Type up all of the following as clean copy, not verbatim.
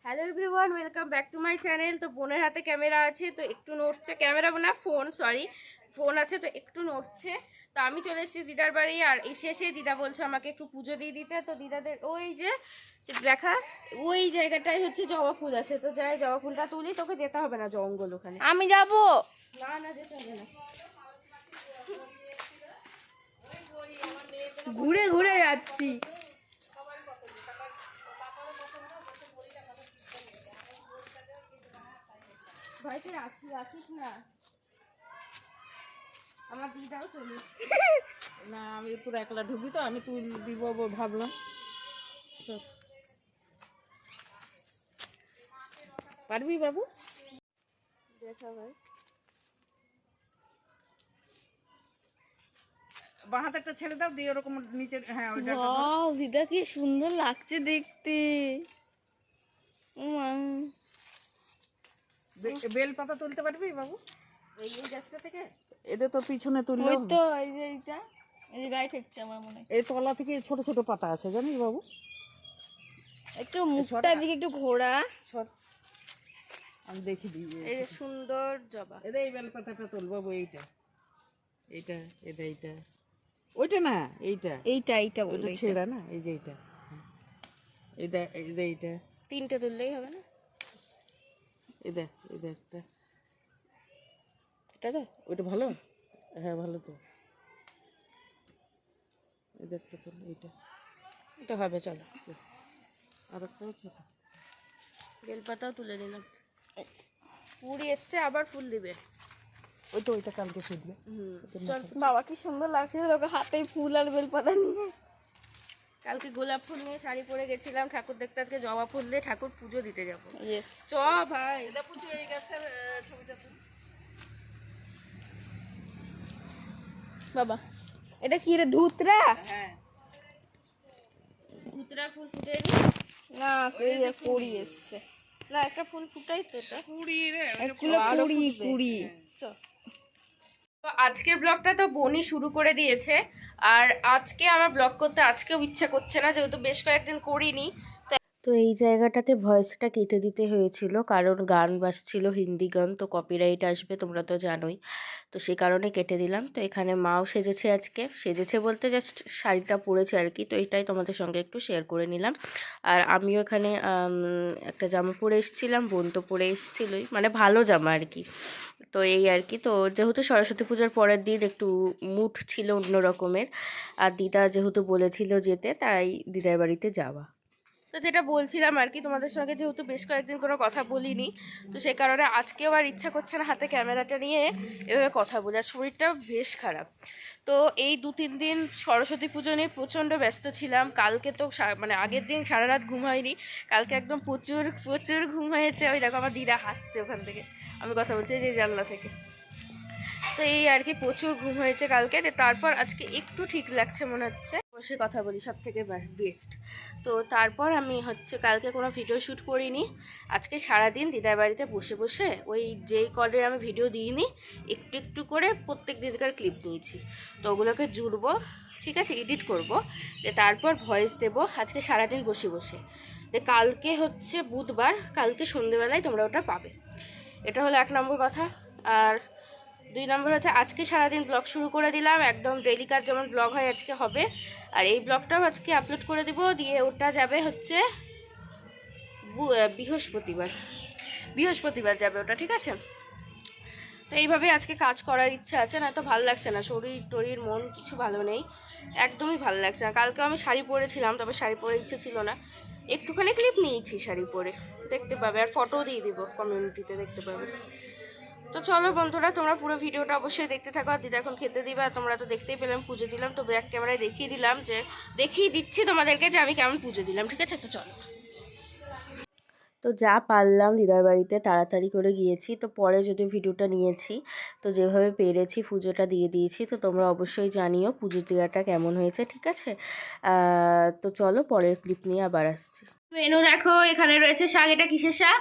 Hello everyone, welcome back to my channel. তো বোনের হাতে ক্যামেরা আছে, তো একটু নড়ছে, ক্যামেরা না ফোন, সরি ফোন আছে, তো একটু নড়ছে। তো আমি চলে এসেছি দিদার বাড়ি, আর এসে দিদা বলছে আমাকে একটু পুজো দিয়ে দিতে। তো দিদাদের ওই যে দেখা ওই জায়গাটায় হচ্ছে জবা ফুল আছে, তো যাই জবা ফুলটা তুলি, তোকে যেতে হবে না জঙ্গল ওখানে। আমি যাব না না, যেতে হবে না, ঘুরে ঘুরে যাচ্ছি। ভয়তে আসিস না, আমার দিদাও চলিস না, আমি পুরো একলা ঢুকি, তো আমি তুই দিব ভাবলাম। পারবি বাবু? দেখা ভাই, বাঁ হাতে একটা ছেড়ে দাও, দিয়ে ওরকম নিচে। হ্যাঁ, ওইটা ওয়াও দিদা কি সুন্দর লাগছে দেখতে। বেল পাতা তুলতে পারবি বাবু? এই গাছটা থেকে এদের তো পিছনে তুললে ওই তো এই যে এইটা, এই যে গায়ে ঠেকছে আমার মনে হয়। এই তলা থেকে ছোট ছোট পাতা আছে, জানিস বাবু? একটু মুখটার দিকে একটু ঘোরা। সর, আমি দেখি দিই। এই যে সুন্দর জবা, এদের এই বেল পাতাটা তুল বাবু। এইটা এইটা এটা এইটা, ওইটা না, এইটা এইটা এইটা ওইটা বলবে। ছেঁড়া না, এই যে এইটা, এইটা এইটা তিনটে তুললেই হবে না? এটা এটা একটা, এটা তো ওইটা ভালো। হ্যাঁ ভালো তো, এটা একটা তুল, এইটা এটা হবে, চলো। আর একটা ছোট। বেলপাতাও তুলে দিলাম, পুরি এসছে, আবার ফুল দিবে। ওই তো ওইটা কালকে শুধবে। চল, বাবা কি সুন্দর লাগছে তোকে হাতে ফুল আর বেলপাতা নিয়ে। কালকে গোলাপ ফুল নিয়ে শাড়ি পরে গেছিলাম ঠাকুর দেখতে, আজকে জবা ফুল দিয়ে ঠাকুর পুজো দিতে যাবো। ইয়েস চ ভাই, এটা পুচু, এই গাছটার ছবিটা তুল। বাবা এটা কি রে, ধুতরা? হ্যাঁ, ধুতরা ফুল ফুটেনি না, এই যে কুড়ি এসছে। না, একটা ফুল ফুটাই তো এটা। কুড়ি রে, একগুলো কুড়ি কুড়ি। তো আজকের ব্লগটা তো বোনই শুরু করে দিয়েছে, আর আজকে আমার ব্লগ করতে আজকেও ইচ্ছা করছে না, যেহেতু বেশ কয়েকদিন করিনি। তো এই জায়গাটাতে ভয়েসটা কেটে দিতে হয়েছিল, কারণ গান বাজছিল, হিন্দি গান, তো কপিরাইট আসবে, তোমরা তো জানোই। তো সেই কারণে কেটে দিলাম। তো এখানে মাও সেজেছে, আজকে সেজেছে বলতে জাস্ট শাড়িটা পরেছে আর কি, তো এটাই তোমাদের সঙ্গে একটু শেয়ার করে নিলাম। আর আমিও এখানে একটা জামা পরে এসেছিলাম, বোন তো পরে এসেছিলই, মানে ভালো জামা আর কি। তো এই আর কি, তো যেহেতু সরস্বতী পূজার পরের দিন একটু মুড ছিল অন্য রকমের, আর দিদা যেহেতু বলেছিল যেতে, তাই দিদার বাড়িতে যাওয়া। তো যেটা বলছিলাম আর কি তোমাদের সঙ্গে, যেহেতু বেশ কয়েকদিন কোনো কথা বলিনি, তো সেই কারণে আজকেও আর ইচ্ছা করছে না হাতে ক্যামেরাটা নিয়ে এভাবে কথা বলে, আর শরীরটাও বেশ খারাপ। তো এই 2-3 দিন সরস্বতী পুজো নিয়ে প্রচণ্ড ব্যস্ত ছিলাম। কালকে তো মানে আগের দিন সারা রাত ঘুম হয়নি, কালকে একদম প্রচুর প্রচুর ঘুম হয়েছে। ওই দেখো আমার দিদা হাসছে ওখান থেকে, আমি কথা বলছি যে জানলা থেকে। তো এই আর কি, প্রচুর ঘুম হয়েছে কালকে, তারপর আজকে একটু ঠিক লাগছে মনে হচ্ছে, বসে কথা বলি সব থেকে বেস্ট। তো তারপর আমি হচ্ছে কালকে কোনো ভিডিও শ্যুট করিনি, আজকে সারাদিন দিদার বাড়িতে বসে বসে ওই যেই কলে আমি ভিডিও দিইনি, একটু একটু করে প্রত্যেক দিনকার ক্লিপ নিয়েছি, তো ওগুলোকে জুড়বো, ঠিক আছে, এডিট করব, তারপর ভয়েস দেবো আজকে সারাদিন বসে বসে। কালকে হচ্ছে বুধবার, কালকে সন্ধেবেলায় তোমরা ওটা পাবে। এটা হলো 1 নম্বর কথা। আর 2 নম্বর হচ্ছে আজকে সারাদিন ব্লগ শুরু করে দিলাম, একদম ডেলিকার যেমন ব্লগ হয় আজকে হবে। আর এই ব্লগটাও আজকে আপলোড করে দিব, দিয়ে ওটা যাবে হচ্ছে বৃহস্পতিবার যাবে ওটা, ঠিক আছে। তো এইভাবে আজকে কাজ করার ইচ্ছা আছে, না তো ভালো লাগছে না, শরীর টরীর মন কিছু ভালো নেই, একদমই ভালো লাগছে না। কালকে আমি শাড়ি পরেছিলাম, তবে শাড়ি পরে ইচ্ছে ছিল না, একটুখানি ক্লিপ নিয়েছি শাড়ি পরে, দেখতে পাবে, আর ফটো দিয়ে দিব কমিউনিটিতে, দেখতে পাবে। তো চলো বন্ধুরা, তোমরা পুরো ভিডিওটা অবশ্যই দেখতে থাকো। আর দিদা এখন খেতে দিবা, তোমরা তো দেখতেই পেলাম পুজো দিলাম, তো ব্যাক ক্যামেরায় দেখিয়ে দিলাম, যে দেখিয়ে দিচ্ছি তোমাদেরকে যে আমি কেমন পুজো দিলাম, ঠিক আছে। তো চলো, তো যা পারলাম দিদার বাড়িতে তাড়াতাড়ি করে গিয়েছি, তো পরে যদি ভিডিওটা নিয়েছি, তো যেভাবে পেরেছি পুজোটা দিয়ে দিয়েছি। তো তোমরা অবশ্যই জানিও পুজো দেওয়াটা কেমন হয়েছে, ঠিক আছে। তো চলো পরের ক্লিপ নিয়ে আবার আসছি। মেনু দেখো, এখানে রয়েছে শাক, এটা কিসের শাক?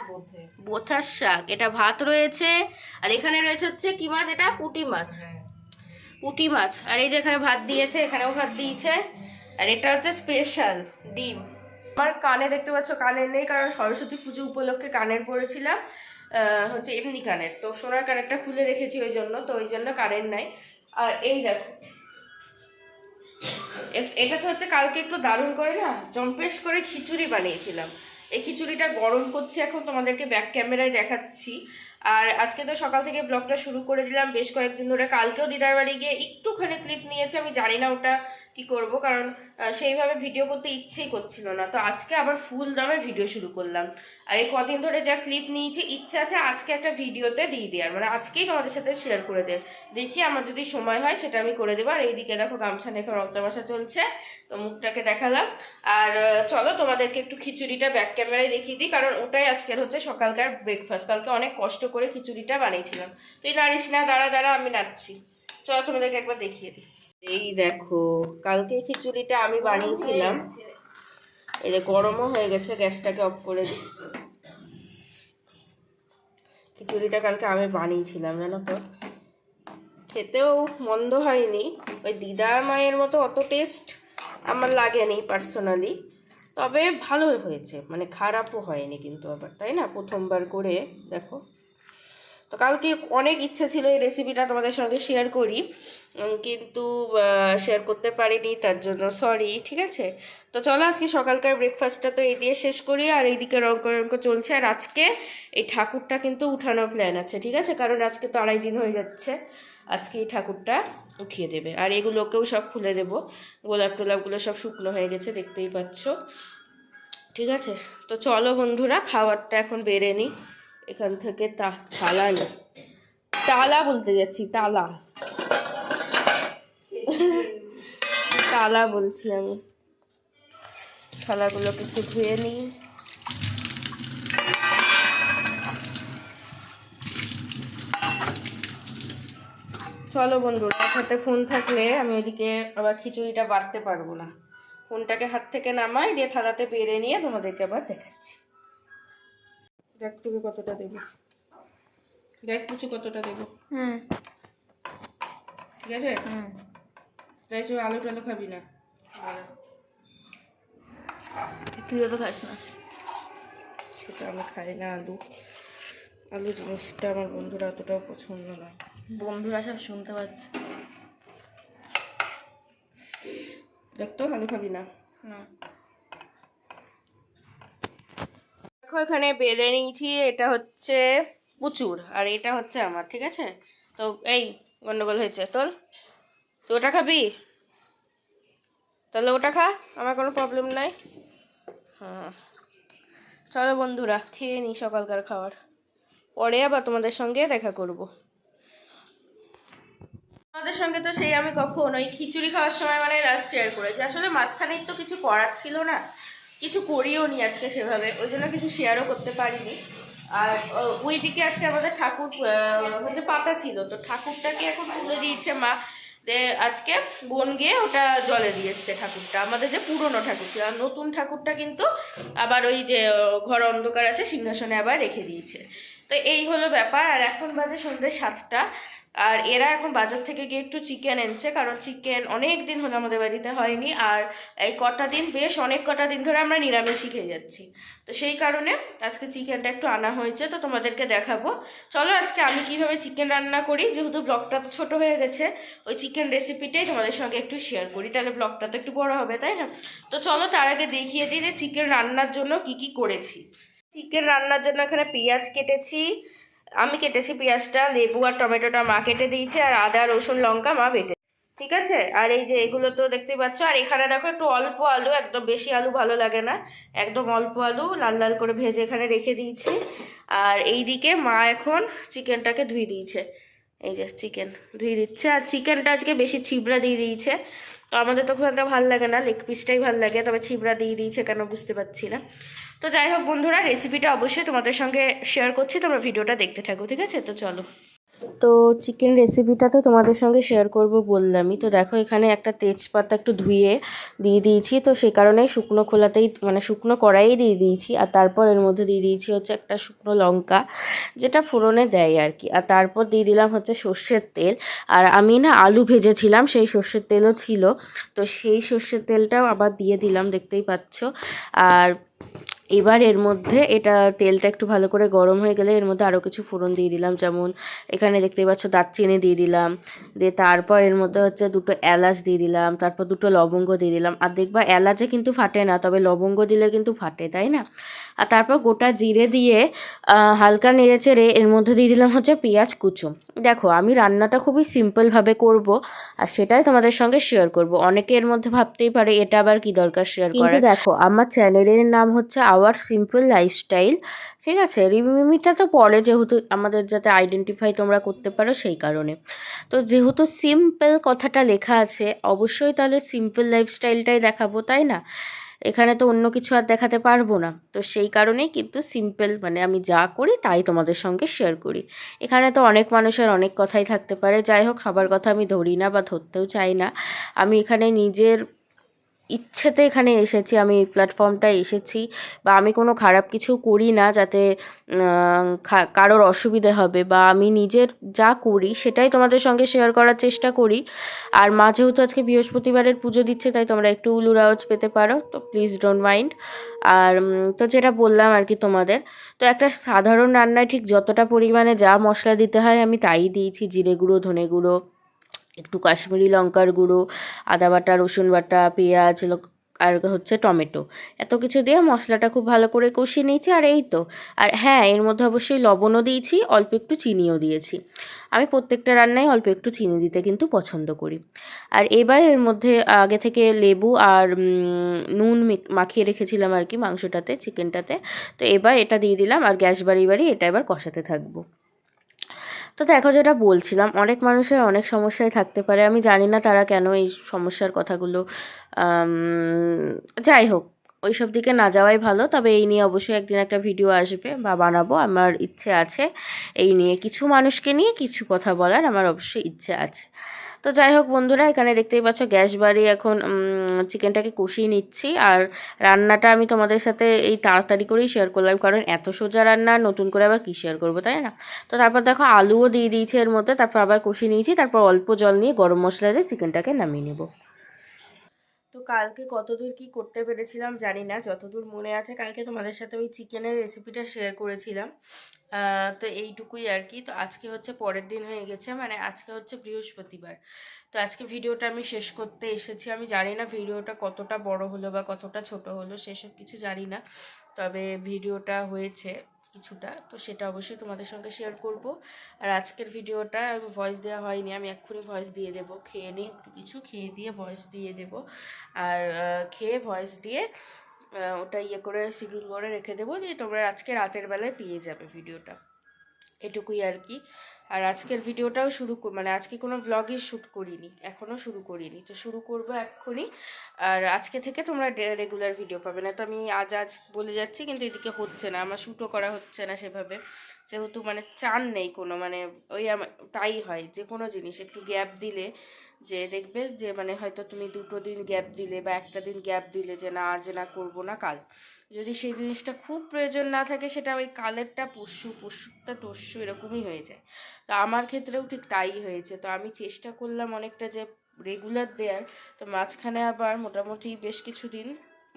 বোথার শাক। এটা ভাত রয়েছে, আর এখানে রয়েছে হচ্ছে কি মাছ, এটা পুঁটি মাছ, পুঁটি মাছ। আর এই যে এখানে ভাত দিয়েছে, এখানেও ভাত দিয়েছে, আর এটা হচ্ছে স্পেশাল ডিম, আমার কানে দেখতে পাচ্ছ কানের নেই, কারণ সরস্বতী পুজো উপলক্ষে কানের পরেছিলাম হচ্ছে এমনি কানের, তো সোনার কানেরটা খুলে রেখেছি ওই জন্য, তো ওই জন্য কানের নাই। আর এই দেখো এটা তো হচ্ছে কালকে একটু দারুণ করে না জম্পেশ করে খিচুড়ি বানিয়েছিলাম। এই খিচুড়িটা গরম করছি এখন, তোমাদেরকে ব্যাক ক্যামেরায় দেখাচ্ছি। আর আজকে তো সকাল থেকে ব্লগটা শুরু করে দিলাম বেশ কয়েকদিন ধরে। কালকেও দিদার বাড়ি গিয়ে একটুখানি ক্লিপ নিয়েছি, আমি জানি না ওটা কি করব, কারণ সেইভাবে ভিডিও করতে ইচ্ছেই করছিল না। তো আজকে আবার ফুল দামে ভিডিও শুরু করলাম। আর এই কদিন ধরে যা ক্লিপ নিয়েছি ইচ্ছা আছে আজকে একটা ভিডিওতে দিয়ে দেওয়ার, মানে আজকেই তোমাদের সাথে শেয়ার করে দেব। দেখি আমার যদি সময় হয় সেটা আমি করে দেবো। আর এইদিকে দেখো গামছা নেখা রক্তবাসা চলছে, তো মুখটাকে দেখালাম। আর চলো তোমাদেরকে একটু খিচুড়িটা ব্যাক ক্যামেরায় দেখিয়ে দিই, কারণ ওটাই আজকের হচ্ছে সকালকার ব্রেকফাস্ট। কালকে অনেক কষ্ট করে খিচুড়িটা বানিয়েছিলাম। তুই নাড়িস না, দাঁড়া দাঁড়া আমি নাড়ছি। চলো তোমাদেরকে একবার দেখিয়ে দিই। এই দেখো কালকে খিচুড়িটা আমি বানিয়েছিলাম। এই যে গরমও হয়ে গেছে, গ্যাসটাকে অফ করে দিই। খিচুড়িটা কালকে আমি বানিয়েছিলাম জানো তো, খেতেও মন্দ হয়নি। ওই দিদার মায়ের মতো অত টেস্ট আমার লাগেনি পার্সোনালি, তবে ভালো হয়েছে, মানে খারাপও হয়নি কিন্তু আবার, তাই না? প্রথমবার করে দেখো। তো কালকে অনেক ইচ্ছা ছিল এই রেসিপিটা তোমাদের সঙ্গে শেয়ার করি, কিন্তু শেয়ার করতে পারিনি, তার জন্য সরি, ঠিক আছে? তো চলো আজকে সকালকার ব্রেকফাস্টটা তো এই দিয়ে শেষ করি। আর এইদিকে রঙ্ক চলছে। আর আজকে এই ঠাকুরটা কিন্তু উঠানোর প্ল্যান আছে, ঠিক আছে? কারণ আজকে তো 2.5 দিন হয়ে যাচ্ছে, আজকে এই ঠাকুরটা উঠিয়ে দেবে। আর এগুলোকেও সব খুলে দেবো, গোলাপ টোলাপগুলো সব শুকনো হয়ে গেছে দেখতেই পাচ্ছ, ঠিক আছে? তো চলো বন্ধুরা খাবারটা এখন বেড়ে নিই। এখান থেকে থালা নিই, তালা বলতে যাচ্ছি, তালা তালা বলছি আমি। থালাগুলোকে একটু ধুয়ে নিই। চলো বন্ধুরা, হাতে ফোন থাকলে আমি ওইদিকে আবার খিচুড়িটা বাড়তে পারবো না। ফোনটাকে হাত থেকে নামাই দিয়ে থালাতে বেড়ে নিয়ে তোমাদেরকে আবার দেখাচ্ছি। দেখ তুমি কতটা দেবো, দেখ কিছু কতটা দেবো। ঠিক আছে? তাই সব আলু টালু খাবি না? তুইও তো খাস না। সেটা আমি খাই না, আলু আলু জিনিসটা আমার বন্ধুরা অতটাও পছন্দ নয়। বন্ধুরা সব শুনতে পাচ্ছে। দেখ তো আলু খাবি না? না। দেখো এখানে বেলে নিয়েছি, এটা হচ্ছে প্রচুর আর এটা হচ্ছে আমার, ঠিক আছে? তো এই গন্ডগোল হয়েছে, তোল তো ওটা খাবি, তাহলে ওটা খা, আমার কোনো প্রবলেম নাই। হ্যাঁ চলো বন্ধুরা খেয়ে নিই সকালকার খাবার, পরে আবার তোমাদের সঙ্গে দেখা করব। আমাদের সঙ্গে তো সেই আমি কখন ওই খিচুড়ি খাওয়ার সময় মানে লাস্ট শেয়ার করেছি। আসলে মাঝখানে তো কিছু করার ছিল না, কিছু করিও নি আজকে সেভাবে, ওই জন্য কিছু শেয়ারও করতে পারিনি। আর ওইদিকে আজকে আমাদের ঠাকুর হচ্ছে পাতা ছিল, তো ঠাকুরটাকে এখন তুলে দিয়েছে মা। আজকে বোন গিয়ে ওটা জলে দিয়েছে ঠাকুরটা, আমাদের যে পুরনো ঠাকুর ছিল। আর নতুন ঠাকুরটা কিন্তু আবার ওই যে ঘর অন্ধকার আছে সিংহাসনে আবার রেখে দিয়েছে। তো এই হলো ব্যাপার। আর এখন বাজে সন্ধ্যে 7টা, আর এরা এখন বাজার থেকে গিয়ে একটু চিকেন এনেছে, কারণ চিকেন অনেক দিন হলো আমাদের বাড়িতে হয়নি। আর এই কটা দিন বেশ অনেক কটা দিন ধরে আমরা নিরামিষই খেয়ে যাচ্ছি, তো সেই কারণে আজকে চিকেনটা একটু আনা হয়েছে, তো তোমাদেরকে দেখাবো। চলো আজকে আমি কিভাবে চিকেন রান্না করি, যেহেতু ব্লগটা তো ছোটো হয়ে গেছে, ওই চিকেন রেসিপিটাই তোমাদের সঙ্গে একটু শেয়ার করি, তাহলে ব্লগটা তো একটু বড় হবে, তাই না? তো চলো তার আগে দেখিয়ে দিই যে চিকেন রান্নার জন্য কি কি করেছি। চিকেন রান্নার জন্য এখানে পেঁয়াজ কেটেছি, আমি কেটেছি পেঁয়াজটা, লেবু আর টমেটোটা মা কেটে দিয়েছে, আর আদা রসুন লঙ্কা মা বেটে, ঠিক আছে? আর এই যে এগুলো তো দেখতেই পাচ্ছ। আর এখানে দেখো একটু অল্প আলু, একদম বেশি আলু ভালো লাগে না, একদম অল্প আলু লাল লাল করে ভেজে এখানে রেখে দিয়েছি। আর এই দিকে মা এখন চিকেনটাকে ধুয়ে দিয়েছে, এই যে চিকেন ধুয়ে দিচ্ছে। আর চিকেনটা আজকে বেশি ছিবড়া দিয়ে দিয়েছে, তো আমাদের তো খুব একটা ভালো লাগে না, লেগ পিসটাই ভালো লাগে, তবে ছিবড়া দিয়ে দিয়েছে কেন বুঝতে পারছি না। তো যাই হোক বন্ধুরা, রেসিপিটা অবশ্যই তোমাদের সঙ্গে শেয়ার করছি, তোমরা ভিডিওটা দেখতে থাকো, ঠিক আছে? তো চলো। তো চিকেন রেসিপিটা তো তোমাদের সঙ্গে শেয়ার করব বললামই। তো দেখো এখানে একটা তেজপাতা একটু ধুয়ে দিয়ে দিয়েছি, তো সে কারণে শুকনো খোলাতেই মানে শুকনো কড়াইয়ে দিয়ে দিয়েছি। আর তারপর এর মধ্যে দিয়ে দিয়েছি হচ্ছে একটা শুকনো লঙ্কা, যেটা ফোড়নে দেয় আর কি। আর তারপর দিয়ে দিলাম হচ্ছে সর্ষের তেল। আর আমি না আলু ভেজেছিলাম, সেই সর্ষের তেলও ছিল, তো সেই সর্ষের তেলটাও আবার দিয়ে দিলাম, দেখতেই পাচ্ছ। আর এবার এর মধ্যে তেলটা একটু ভালো করে গরম হয়ে গেলে এর মধ্যে আরও কিছু ফোড়ন দিয়ে দিলাম, যেমন এখানে দেখতেই পাচ্ছ দারচিনি দিয়ে দিলাম, দিয়ে তারপর এর মধ্যে হচ্ছে 2টো এলাচ দিয়ে দিলাম, তারপর 2টো লবঙ্গ দিয়ে দিলাম। আর দেখবা এলাচে কিন্তু ফাটে না, তবে লবঙ্গ দিলে কিন্তু ফাটে, তাই না? আর তারপর গোটা জিরে দিয়ে হালকা নেড়ে চেড়ে এর মধ্যে দিয়ে দিলাম হচ্ছে পেঁয়াজ কুচো। দেখো আমি রান্নাটা খুবই সিম্পলভাবে করব, আর সেটাই তোমাদের সঙ্গে শেয়ার করব। অনেকে এর মধ্যে ভাবতেই পারে এটা আবার কি দরকার শেয়ার করার, কিন্তু দেখো আমার চ্যানেলের নাম হচ্ছে আওয়ার সিম্পল লাইফস্টাইল, ঠিক আছে? রিমিমিটা তো পরে, যেহেতু আমাদের যাতে আইডেন্টিফাই তোমরা করতে পারো সেই কারণে। তো যেহেতু সিম্পল কথাটা লেখা আছে, অবশ্যই তাহলে সিম্পল লাইফস্টাইলটাই দেখাবো, তাই না? এখানে তো অন্য কিছু আর দেখাতে পারবো না, তো সেই কারণেই কিন্তু সিম্পল মানে আমি যা করি তাই তোমাদের সঙ্গে শেয়ার করি। এখানে তো অনেক মানুষের অনেক কথাই থাকতে পারে, যাই হোক সবার কথা আমি ধরি না বা ধরতেও চাই না। আমি এখানে নিজের ইচ্ছেতে এখানে এসেছি, আমি এই প্ল্যাটফর্মটায় এসেছি, বা আমি কোনো খারাপ কিছু করি না যাতে কারোর অসুবিধে হবে, বা আমি নিজের যা করি সেটাই তোমাদের সঙ্গে শেয়ার করার চেষ্টা করি। আর মা যেহেতু আজকে বৃহস্পতিবারের পুজো দিচ্ছে, তাই তোমরা একটু উলুর আওয়াজ পেতে পারো, তো প্লিজ ডোন্ট মাইন্ড। আর তো যেটা বললাম আর কি তোমাদের, তো একটা সাধারণ রান্নায় ঠিক যতটা পরিমাণে যা মশলা দিতে হয় আমি তাই দিয়েছি, জিরে গুঁড়ো, ধনে গুঁড়ো, একটু কাশ্মীরি লঙ্কার গুঁড়ো, আদা বাটা, রসুন বাটা, পেঁয়াজ, আর হচ্ছে টমেটো, এত কিছু দিয়ে মশলাটা খুব ভালো করে কষিয়ে নিয়েছি। আর এই তো, আর হ্যাঁ এর মধ্যে অবশ্যই লবণও দিয়েছি, অল্প একটু চিনিও দিয়েছি। আমি প্রত্যেকটা রান্নায় অল্প একটু চিনি দিতে কিন্তু পছন্দ করি। আর এবার এর মধ্যে আগে থেকে লেবু আর নুন মাখিয়ে রেখেছিলাম আর কি মাংসটাতে, চিকেনটাতে। তো এবার এটা দিয়ে দিলাম, আর গ্যাস বাড়িয়ে বাড়িয়ে এটা এবার কষাতে থাকবো। তো দেখো যেটা বলছিলাম, অনেক মানুষের অনেক সমস্যায় থাকতে পারে, আমি জানি না তারা কেন এই সমস্যার কথাগুলো আম, যাই হোক ওইসব দিকে না যাওয়াই ভালো। তবে এই নিয়ে অবশ্যই একদিন একটা ভিডিও আসবে বা বানাবো, আমার ইচ্ছে আছে এই নিয়ে, কিছু মানুষকে নিয়ে কিছু কথা বলার আমার অবশ্যই ইচ্ছে আছে। তো যাই হোক বন্ধুরা, এখানে দেখতেই পাচ্ছ গ্যাস বাড়িয়ে এখন চিকেনটাকে কষিয়ে নিচ্ছি। আর রান্নাটা আমি তোমাদের সাথে এই তাড়াতাড়ি করেই শেয়ার করলাম, কারণ এত সোজা রান্না নতুন করে আবার কী শেয়ার করবো, তাই না? তো তারপর দেখো আলুও দিয়ে দিয়েছি এর মধ্যে, তারপর আবার কষিয়ে নিয়েছি, তারপর অল্প জল নিয়ে গরম মশলা দিয়ে চিকেনটাকে নামিয়ে নেব। তো কালকে কতদূর কি করতে পেরেছিলাম জানি না, যতদূর মনে আছে কালকে তোমাদের সাথে ওই চিকেনের রেসিপিটা শেয়ার করেছিলাম। তো এইটুকুই আর কি। তো আজকে হচ্ছে পরের দিন হয়ে গেছে, মানে আজকে হচ্ছে বৃহস্পতিবার। তো আজকে ভিডিওটা আমি শেষ করতে এসেছি। আমি জানি না ভিডিওটা কতটা বড় হলো বা কতটা ছোট হলো, সেসব কিছু জানি না, তবে ভিডিওটা হয়েছে কিছুটা, তো সেটা অবশ্যই তোমাদের সঙ্গে শেয়ার করব। আর আজকের ভিডিওটা আমি ভয়েস দেওয়া হয়নি, আমি এক্ষুনি ভয়েস দিয়ে দেবো, খেয়ে নিই একটু কিছু, খেয়ে দিয়ে ভয়েস দিয়ে দেবো। আর খেয়ে ভয়েস দিয়ে ওটা করে শিডিউল করে রেখে দেবো, দিয়ে তোমরা আজকে রাতের বেলায় পেয়ে যাবে ভিডিওটা, এটুকুই আর কি। আর আজকের ভিডিওটাও মানে আজকে কোনো ব্লগই শ্যুট করিনি, এখনও শুরু করিনি, তো শুরু করবো এক্ষুনি। আর আজকে থেকে তোমরা রেগুলার ভিডিও পাবে না। তো আমি আজ বলে যাচ্ছি, কিন্তু এদিকে হচ্ছে না, আমার শ্যুটও করা হচ্ছে না সেভাবে, যেহেতু মানে চান নেই কোনো, মানে ওই তাই হয় যে কোনো জিনিস একটু গ্যাপ দিলে, যে দেখবে যে মানে হয়তো তুমি 2টো দিন গ্যাপ দিলে বা একটা দিন গ্যাপ দিলে, যে না আজ না করবো না কাল, যদি সেই জিনিসটা খুব প্রয়োজন না থাকে, সেটা ওই কালেরটা পরশু, পরশুটা তরশু, এরকমই হয়ে যায়। তো আমার ক্ষেত্রেও ঠিক তাই হয়েছে। তো আমি চেষ্টা করলাম অনেকটা যে রেগুলার দেওয়ার, তো মাঝখানে আবার মোটামুটি বেশ কিছু দিন,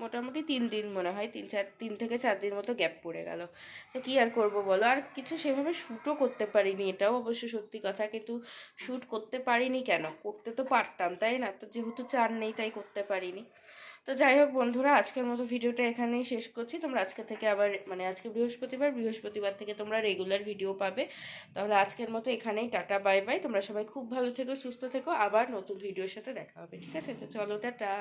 মোটামুটি 3 দিন মনে হয়, 3 থেকে 4 দিন মতো গ্যাপ পড়ে গেল। তো কী আর করবো বলো, আর কিছু সেভাবে শ্যুটও করতে পারিনি, এটাও অবশ্য সত্যি কথা, কিন্তু শ্যুট করতে পারিনি কেন, করতে তো পারতাম তাই না, তো যেহেতু চান নেই তাই করতে পারিনি। তো যাই হোক বন্ধুরা, আজকের মতো ভিডিওটা এখানেই শেষ করছি। তোমরা আজকে থেকে আবার মানে আজকে বৃহস্পতিবার থেকে তোমরা রেগুলার ভিডিও পাবে। তাহলে আজকের মতো এখানেই টাটা, বাই বাই। তোমরা সবাই খুব ভালো থেকো, সুস্থ থেকো, আবার নতুন ভিডিওর সাথে দেখা হবে, ঠিক আছে? তো চলো টাটা।